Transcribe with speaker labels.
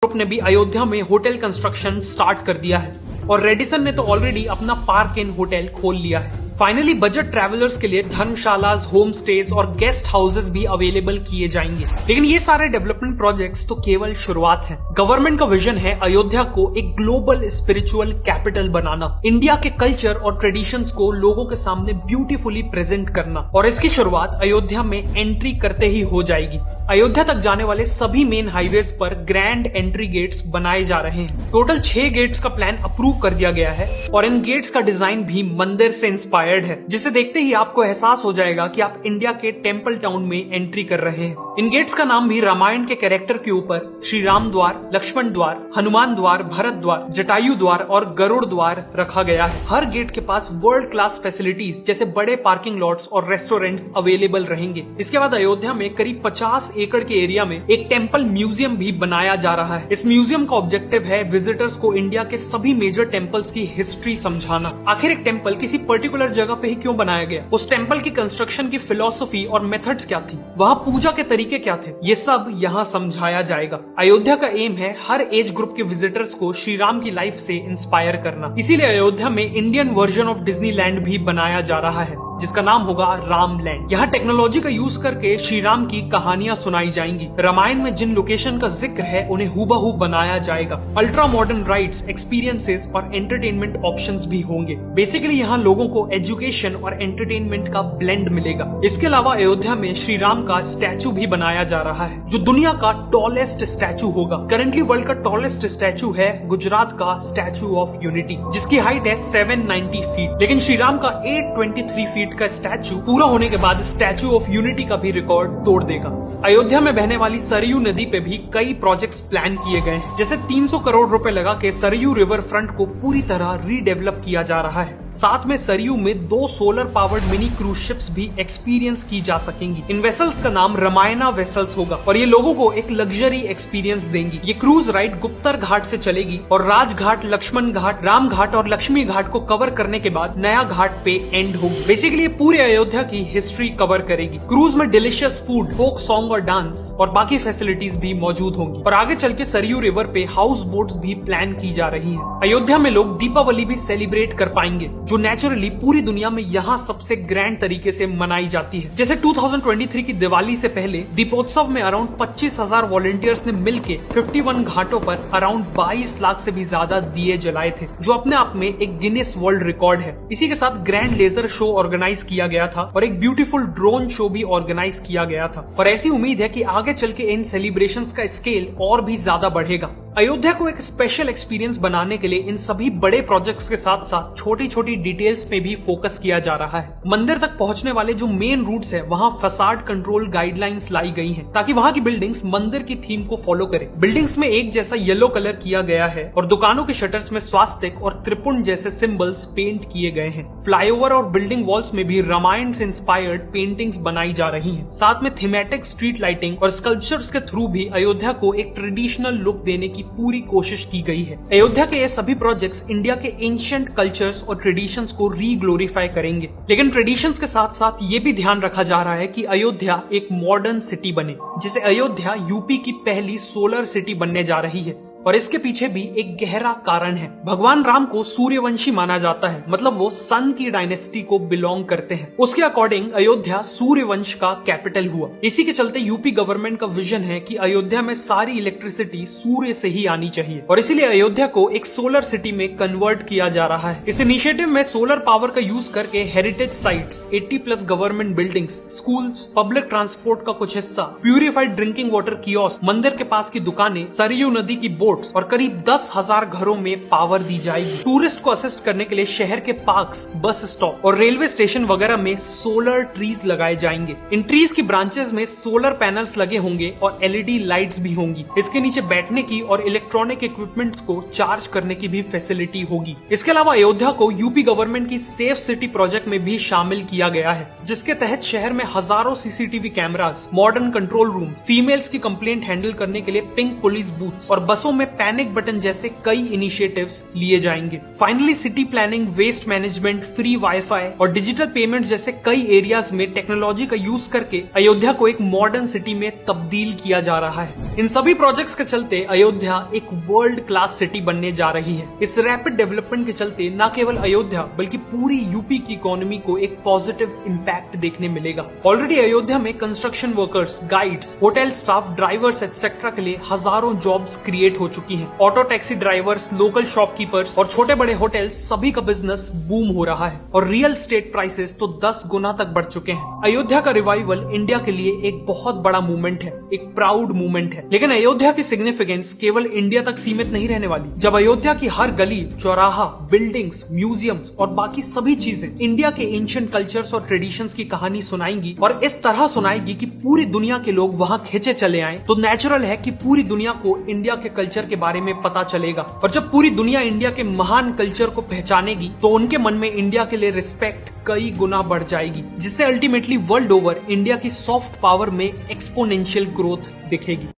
Speaker 1: Group ने भी अयोध्या में होटल कंस्ट्रक्शन स्टार्ट कर दिया है और रेडिसन ने तो ऑलरेडी अपना पार्क इन होटल खोल लिया है। फाइनली बजट ट्रैवलर्स के लिए धर्मशालास, होम स्टेज और गेस्ट हाउसेस भी अवेलेबल किए जाएंगे। लेकिन ये सारे डेवलपमेंट प्रोजेक्ट्स तो केवल शुरुआत है। गवर्नमेंट का विजन है अयोध्या को एक ग्लोबल स्पिरिचुअल कैपिटल बनाना, इंडिया के कल्चर और ट्रेडिशंस को लोगों के सामने ब्यूटीफुली प्रेजेंट करना, और इसकी शुरुआत अयोध्या में एंट्री करते ही हो जाएगी। अयोध्या तक जाने वाले सभी मेन हाईवेज पर ग्रैंड एंट्री गेट्स बनाए जा रहे हैं। टोटल 6 गेट्स का प्लान अप्रूव कर दिया गया है और इन गेट्स का डिजाइन भी मंदिर से इंस्पायर्ड है, जिसे देखते ही आपको एहसास हो जाएगा कि आप इंडिया के टेंपल टाउन में एंट्री कर रहे हैं। इन गेट्स का नाम भी रामायण के कैरेक्टर के ऊपर श्री राम द्वार, लक्ष्मण द्वार, हनुमान द्वार, भरत द्वार, जटायु द्वार और गरुड़ द्वार रखा गया है। हर गेट के पास वर्ल्ड क्लास फैसिलिटीज जैसे बड़े पार्किंग लॉट्स और रेस्टोरेंट्स अवेलेबल रहेंगे। इसके बाद अयोध्या में करीब 50 एकड़ के एरिया में एक टेंपल म्यूजियम भी बनाया जा रहा है। इस म्यूजियम का ऑब्जेक्टिव है विजिटर्स को इंडिया के सभी मेजर टेंपल्स की हिस्ट्री समझाना। आखिर एक टेंपल किसी पर्टिकुलर जगह पे ही क्यों बनाया गया, उस टेंपल की कंस्ट्रक्शन की फिलॉसफी और मेथड्स क्या थी, वहाँ पूजा के तरीके क्या थे, ये सब यहाँ समझाया जाएगा। अयोध्या का एम है हर एज ग्रुप के विजिटर्स को श्री राम की लाइफ से इंस्पायर करना। इसीलिए अयोध्या में इंडियन वर्जन ऑफ डिज्नीलैंड भी बनाया जा रहा है, जिसका नाम होगा रामलैंड। यहाँ टेक्नोलॉजी का यूज करके श्री राम की कहानियां सुनाई जाएंगी। रामायण में जिन लोकेशन का जिक्र है उन्हें हूबहू बनाया जाएगा। अल्ट्रा मॉडर्न राइड्स, एक्सपीरियंसेस और एंटरटेनमेंट ऑप्शंस भी होंगे। बेसिकली यहाँ लोगों को एजुकेशन और एंटरटेनमेंट का ब्लेंड मिलेगा। इसके अलावा अयोध्या में श्री राम का स्टैचू भी बनाया जा रहा है, जो दुनिया का टॉलेस्ट स्टैचू होगा। करंटली वर्ल्ड का टॉलेस्ट स्टैचू है गुजरात का स्टैचू ऑफ यूनिटी, जिसकी हाइट है 790 फीट। लेकिन श्री राम का 823 फीट का स्टैचू पूरा होने के बाद स्टैचू ऑफ यूनिटी का भी रिकॉर्ड तोड़ देगा। अयोध्या में बहने वाली सरयू नदी पे भी कई प्रोजेक्ट्स प्लान किए गए हैं, जैसे 300 करोड़ रुपए लगा के सरयू रिवर फ्रंट को पूरी तरह रीडेवलप किया जा रहा है। साथ में सरयू में 2 solar powered mini cruise ships भी एक्सपीरियंस की जा सकेंगी। इन वेसल्स का नाम रामायणा वेसल्स होगा और ये लोगों को एक लग्जरी एक्सपीरियंस देंगी। ये क्रूज राइड गुप्तर घाट से चलेगी और राजघाट, लक्ष्मण घाट, राम घाट और लक्ष्मी घाट को कवर करने के बाद नया घाट पे एंड होगी। बेसिकली पूरे अयोध्या की हिस्ट्री कवर करेगी। क्रूज में डिलीशियस फूड, फोक सॉन्ग और डांस और बाकी फैसिलिटीज भी मौजूद होंगी। और आगे चल के सरयू रिवर पे हाउस बोट्स भी प्लान की जा रही है। अयोध्या में लोग दीपावली भी सेलिब्रेट कर पाएंगे, जो नेचुरली पूरी दुनिया में यहाँ सबसे ग्रैंड तरीके से मनाई जाती है। जैसे 2023 की दिवाली से पहले दीपोत्सव में अराउंड 25,000 वॉलंटियर्स ने मिलके 51 घाटों पर अराउंड 22 लाख से भी ज्यादा दिए जलाए थे, जो अपने आप में एक गिनेस वर्ल्ड रिकॉर्ड है। इसी के साथ ग्रैंड लेजर शो ऑर्गेनाइज किया गया था और एक ब्यूटीफुल ड्रोन शो भी ऑर्गेनाइज किया गया था। और ऐसी उम्मीद है कि आगे चल के इन सेलिब्रेशंस का स्केल और भी ज्यादा बढ़ेगा। अयोध्या को एक स्पेशल एक्सपीरियंस बनाने के लिए इन सभी बड़े प्रोजेक्ट्स के साथ साथ छोटी छोटी डिटेल्स पे भी फोकस किया जा रहा है। मंदिर तक पहुंचने वाले जो मेन रूट्स है, वहां फसाड कंट्रोल गाइडलाइंस लाई गई हैं, ताकि वहां की बिल्डिंग्स मंदिर की थीम को फॉलो करें। बिल्डिंग्स में एक जैसा येलो कलर किया गया है और दुकानों के शटर्स में स्वास्तिक और त्रिपुंड जैसे सिंबल्स पेंट किए गए हैं। फ्लाईओवर और बिल्डिंग वॉल्स में भी रामायण से इंस्पायर्ड पेंटिंग्स बनाई जा रही हैं। साथ में थीमेटिक स्ट्रीट लाइटिंग और स्कल्पचर्स के थ्रू भी अयोध्या को एक ट्रेडिशनल लुक देने की पूरी कोशिश की गई है। अयोध्या के ये सभी प्रोजेक्ट्स इंडिया के एंशिएंट कल्चर्स और ट्रेडिशंस को रीग्लोरीफाई करेंगे। लेकिन ट्रेडिशंस के साथ साथ ये भी ध्यान रखा जा रहा है कि अयोध्या एक मॉडर्न सिटी बने, जिसे अयोध्या यूपी की पहली सोलर सिटी बनने जा रही है। और इसके पीछे भी एक गहरा कारण है। भगवान राम को सूर्यवंशी माना जाता है, मतलब वो सन की डायनेस्टी को बिलोंग करते हैं। उसके अकॉर्डिंग अयोध्या सूर्यवंश का कैपिटल हुआ। इसी के चलते यूपी गवर्नमेंट का विजन है कि अयोध्या में सारी इलेक्ट्रिसिटी सूर्य से ही आनी चाहिए और इसीलिए अयोध्या को एक सोलर सिटी में कन्वर्ट किया जा रहा है। इस इनिशिएटिव में सोलर पावर का यूज करके heritage sites, 80+ government buildings, schools, public transport का कुछ हिस्सा, प्यूरिफाइड ड्रिंकिंग वाटर कियोस्क, मंदिर के पास की दुकानें, सरयू नदी की बोट और करीब 10,000 घरों में पावर दी जाएगी। टूरिस्ट को असिस्ट करने के लिए शहर के पार्क्स, बस स्टॉप और रेलवे स्टेशन वगैरह में सोलर ट्रीज लगाए जाएंगे। इन ट्रीज की ब्रांचेस में सोलर पैनल्स लगे होंगे और LED लाइट्स भी होंगी। इसके नीचे बैठने की और इलेक्ट्रॉनिक इक्विपमेंट्स को चार्ज करने की भी फैसिलिटी होगी। इसके अलावा अयोध्या को यूपी गवर्नमेंट की सेफ सिटी प्रोजेक्ट में भी शामिल किया गया है, जिसके तहत शहर में हजारों CCTV cameras, modern control room, females की कंप्लेंट हैंडल करने के लिए पिंक पुलिस बूथ और बसों में पैनिक बटन जैसे कई इनिशिएटिव्स लिए जाएंगे। Finally city planning, waste management, free WiFi और डिजिटल पेमेंट जैसे कई एरियाज में टेक्नोलॉजी का यूज करके अयोध्या को एक मॉडर्न सिटी में तब्दील किया जा रहा है। इन सभी प्रोजेक्ट्स के चलते अयोध्या एक वर्ल्ड क्लास सिटी बनने जा रही है। इस रैपिड डेवलपमेंट के चलते न केवल अयोध्या बल्कि पूरी यूपी की इकोनॉमी को एक पॉजिटिव इम्पैक्ट देखने मिलेगा। ऑलरेडी अयोध्या में construction workers, guides, hotel staff, drivers etcetera के लिए हजारों जॉब्स क्रिएट हो चुकी हैं। Auto taxi drivers, local shopkeepers और छोटे बड़े होटल सभी का बिजनेस बूम हो रहा है और रियल एस्टेट प्राइसेस तो 10 गुना तक बढ़ चुके हैं। अयोध्या का रिवाइवल इंडिया के लिए एक बहुत बड़ा मूवमेंट है, एक प्राउड मूवमेंट है। लेकिन अयोध्या की सिग्निफिकेंस केवल इंडिया तक सीमित नहीं रहने वाली। जब अयोध्या की हर गली, चौराहा, बिल्डिंग्स, म्यूजियम्स और बाकी सभी चीजें इंडिया के एंशिएंट कल्चर्स और ट्रेडिशंस की कहानी सुनाएंगी और इस तरह सुनाएगी कि पूरी दुनिया के लोग वहां खींचे चले आए, तो नेचुरल है कि पूरी दुनिया को इंडिया के कल्चर के बारे में पता चलेगा। और जब पूरी दुनिया इंडिया के महान कल्चर को पहचानेगी तो उनके मन में इंडिया के लिए रिस्पेक्ट कई गुना बढ़ जाएगी, जिससे अल्टीमेटली वर्ल्ड ओवर इंडिया की सॉफ्ट पावर में एक्सपोनेंशियल ग्रोथ दिखेगी।